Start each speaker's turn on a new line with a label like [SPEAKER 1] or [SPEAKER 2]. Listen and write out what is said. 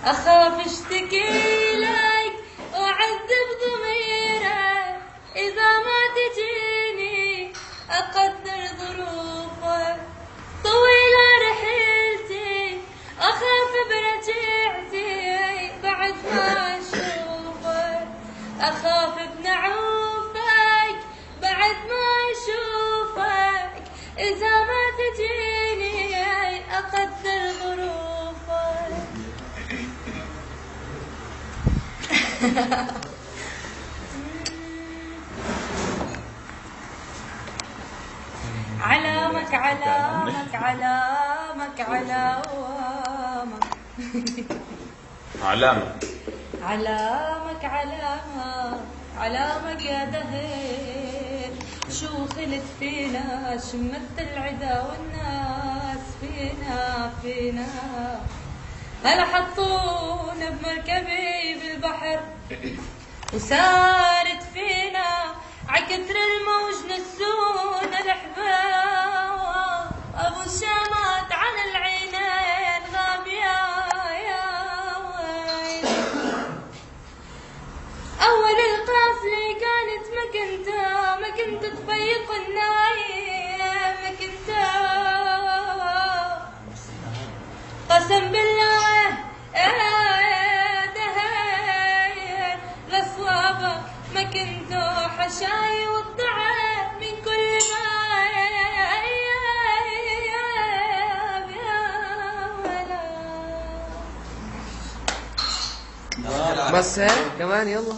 [SPEAKER 1] أخاف اشتكي لك وأعذب ضميرك إذا ما تجيني أقدر ظروفك. طويلة رحلتي أخاف برجعتي بعد ما أشوفك. أخاف بنعوفك بعد ما أشوفك إذا ما تجيني أقدر ظروفك. علامك علامك علامك علامك
[SPEAKER 2] علامك
[SPEAKER 1] علامك علامك علامك يا دهر. شو خلت فينا شمت العدا والناس فينا هلا حطونا بمركبي بالبحر وسارت فينا عكتر الموج نسونا الحباب. ابو الشامات على العينين غاب يا ويل. اول القافله كانت ما كنت تفيق النايم ما كنت قسم بالله دهير لصوابك ما كنتو حشاي والطعام من كل ما
[SPEAKER 3] بس هيك كمان يلا.